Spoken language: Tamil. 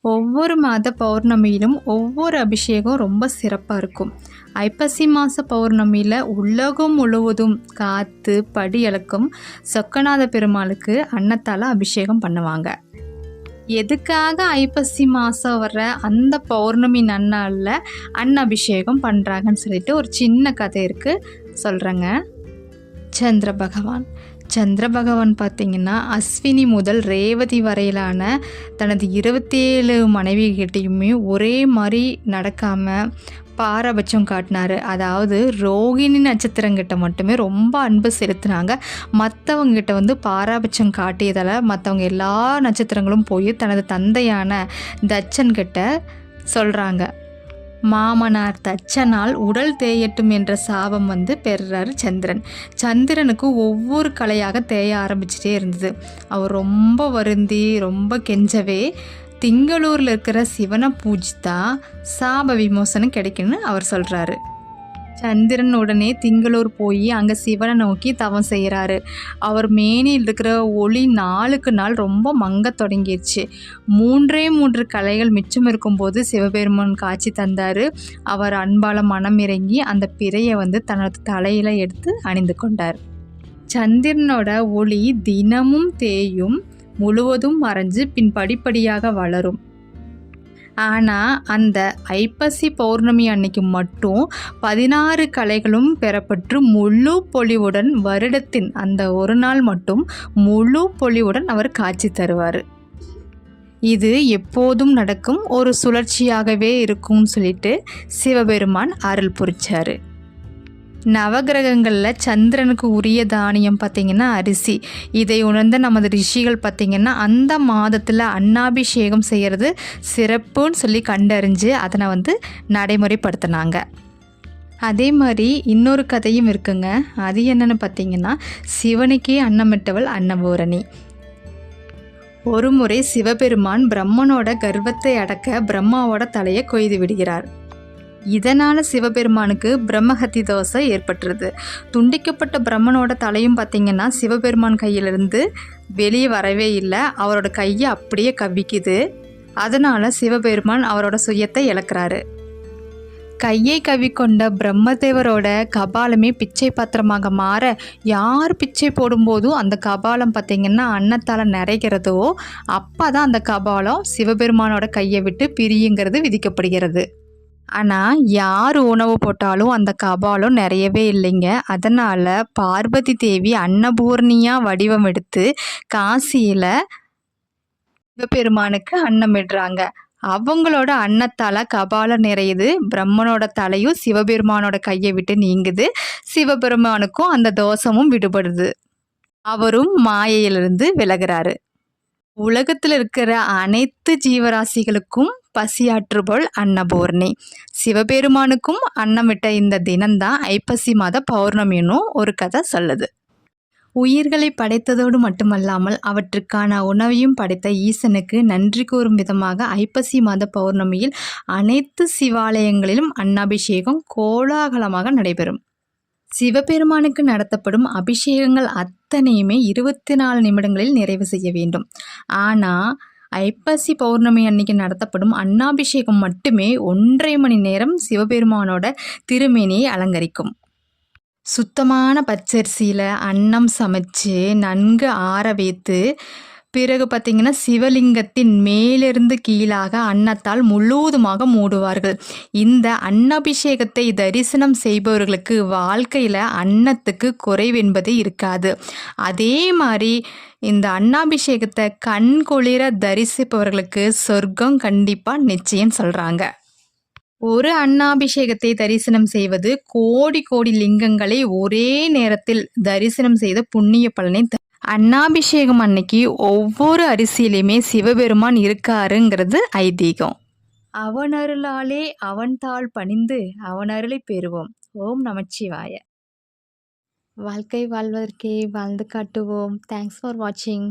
ஒவ்வொரு மாத பௌர்ணமியிலும் ஒவ்வொரு அபிஷேகம் ரொம்ப சிறப்பாக இருக்கும். ஐப்பசி மாத பௌர்ணமியில் உலகம் முழுவதும் காற்று படி அளக்கும் சொக்கநாத பெருமாளுக்கு அன்னத்தால் அபிஷேகம் பண்ணுவாங்க. எதுக்காக ஐப்பசி மாதம் வர்ற அந்த பௌர்ணமி நன்னாளில் அபிஷேகம் பண்ணுறாங்கன்னு சொல்லிட்டு ஒரு சின்ன கதை இருக்குது, சொல்கிறேங்க. சந்திர பகவான் பார்த்திங்கன்னா அஸ்வினி முதல் ரேவதி வரையிலான தனது 27 மனைவிகிட்டையுமே ஒரே மாதிரி நடக்காமல் பாரபட்சம் காட்டினார். அதாவது ரோகிணி நட்சத்திரங்கிட்ட மட்டுமே ரொம்ப அன்பு செலுத்தினாங்க. மற்றவங்ககிட்ட பாரபட்சம் காட்டியதால் மற்றவங்க எல்லா நட்சத்திரங்களும் போய் தனது தந்தையான தட்சன்கிட்ட சொல்கிறாங்க. மாமனார் தச்சனால் உடல் தேயட்டும் என்ற சாபம் பெறுறாரு சந்திரன். சந்திரனுக்கு ஒவ்வொரு கலையாக தேய ஆரம்பிச்சிட்டே இருந்தது. அவர் ரொம்ப வருந்தி ரொம்ப கெஞ்சவே திங்களூரில் இருக்கிற சிவனை பூஜித்தா சாப விமோசனம் கிடைக்குன்னு அவர் சொல்கிறாரு. சந்திரன் உடனே திங்களூர் போய் அங்கே சிவனை நோக்கி தவம் செய்கிறாரு. அவர் மேனியில் இருக்கிற ஒளி நாளுக்கு நாள் ரொம்ப மங்க தொடங்கிடுச்சு. 3 கலைகள் மிச்சம் இருக்கும்போது சிவபெருமான் காட்சி தந்தார். அவர் அன்பால் மனம் இறங்கி அந்த பிறையை தனது தலையில் எடுத்து அணிந்து கொண்டார். சந்திரனோட ஒளி தினமும் தேயும், முழுவதும் மறைஞ்சு பின் படிப்படியாக வளரும். ஆனால் அந்த ஐப்பசி பௌர்ணமி அன்னைக்கு மட்டும் 16 கலைகளும் பெறப்பட்டு முழு பொலிவுடன் வருடத்தின் அந்த ஒரு நாள் மட்டும் முழு பொலிவுடன் அவர் காட்சி தருவார். இது எப்போதும் நடக்கும் ஒரு சுழற்சியாகவே இருக்கும்னு சொல்லிட்டு சிவபெருமான் அருள் புரிச்சார். நவகிரகங்களில் சந்திரனுக்கு உரிய தானியம் பார்த்திங்கன்னா அரிசி. இதை உணர்ந்த நமது ரிஷிகள் பார்த்திங்கன்னா அந்த மாதத்தில் அன்னாபிஷேகம் செய்கிறது சிறப்புன்னு சொல்லி கண்டறிஞ்சு அதனை நடைமுறைப்படுத்தினாங்க. அதே மாதிரி இன்னொரு கதையும் இருக்குங்க. அது என்னென்னு பார்த்திங்கன்னா, சிவனுக்கே அன்னமிட்டவள் அன்னபூரணி. ஒரு முறை சிவபெருமான் பிரம்மனோட கர்வத்தை அடக்க பிரம்மாவோட தலையை கொய்து விடுகிறார். இதனால் சிவபெருமானுக்கு பிரம்மஹத்தி தோசை ஏற்பட்டுருது. துண்டிக்கப்பட்ட பிரம்மனோட தலையும் பார்த்திங்கன்னா சிவபெருமான் கையிலிருந்து வெளியே வரவே இல்லை. அவரோட கையை அப்படியே கவ்விக்குது. அதனால் சிவபெருமான் அவரோட சுயத்தை இழக்கிறாரு. கையை கவ்விக்கொண்ட பிரம்மதேவரோட கபாலமே பிச்சை பாத்திரமாக மாற, யார் பிச்சை போடும்போதும் அந்த கபாலம் பார்த்திங்கன்னா அன்னத்தால் நிறைகிறதோ அப்போ தான் அந்த கபாலம் சிவபெருமானோட கையை விட்டு பிரியுங்கிறது விதிக்கப்படுகிறது. ஆனால் யார் உணவு போட்டாலும் அந்த கபாலம் நிறையவே இல்லைங்க. அதனால் பார்வதி தேவி அன்னபூர்ணியாக வடிவம் எடுத்து காசியில் சிவபெருமானுக்கு அன்னமிடுறாங்க. அவங்களோட அன்னத்தால் கபாலம் நிறையுது. பிரம்மனோட தலையும் சிவபெருமானோட கையை விட்டு நீங்குது. சிவபெருமானுக்கும் அந்த தோஷமும் விடுபடுது. அவரும் மாயையிலிருந்து விலகிறாரு. உலகத்தில் இருக்கிற அனைத்து ஜீவராசிகளுக்கும் பசியாற்றுபோல் அன்னபூர்ணி. சிவபெருமானுக்கும் அன்னமிட்ட இந்த தினம்தான் ஐப்பசி மாத பௌர்ணமின்னு ஒரு கதை சொல்லுது. உயிர்களை படைத்ததோடு மட்டுமல்லாமல் அவற்றுக்கான உணவையும் படைத்த ஈசனுக்கு நன்றி கூறும் விதமாக ஐப்பசி மாத பௌர்ணமியில் அனைத்து சிவாலயங்களிலும் அன்னாபிஷேகம் கோலாகலமாக நடைபெறும். சிவபெருமானுக்கு நடத்தப்படும் அபிஷேகங்கள் அத்தனையுமே 24 நிமிடங்களில் நிறைவு செய்ய வேண்டும். ஆனால் ஐப்பசி பௌர்ணமி அன்னைக்கு நடத்தப்படும் அன்னாபிஷேகம் மட்டுமே 1.5 மணி நேரம் சிவபெருமானோட திருமேனியை அலங்கரிக்கும். சுத்தமான பச்சரிசியில் அன்னம் சமைச்சு நன்கு ஆற வைத்து பிறகு பார்த்திங்கன்னா சிவலிங்கத்தின் மேலிருந்து கீழாக அன்னத்தால் முழுவதுமாக மூடுவார்கள். இந்த அன்னாபிஷேகத்தை தரிசனம் செய்பவர்களுக்கு வாழ்க்கையில் அன்னத்துக்கு குறைவென்பது இருக்காது. அதே மாதிரி இந்த அன்னாபிஷேகத்தை கண் குளிர தரிசிப்பவர்களுக்கு சொர்க்கம் கண்டிப்பாக நிச்சயம் சொல்கிறாங்க. ஒரு அன்னாபிஷேகத்தை தரிசனம் செய்வது கோடி லிங்கங்களை ஒரே நேரத்தில் தரிசனம் செய்த புண்ணிய பலனை. அன்னாபிஷேகம் அன்னைக்கு ஒவ்வொரு அரிசியிலையுமே சிவபெருமான் இருக்காருங்கிறது ஐதீகம். அவன் அருளாலே அவன் தாள் பணிந்து அவன் அருளை பெறுவோம். ஓம் நமச்சிவாய. வாழ்க்கை வாழ்வதற்கே வாழ்ந்து காட்டுவோம். தேங்க்ஸ் ஃபார் வாட்சிங்.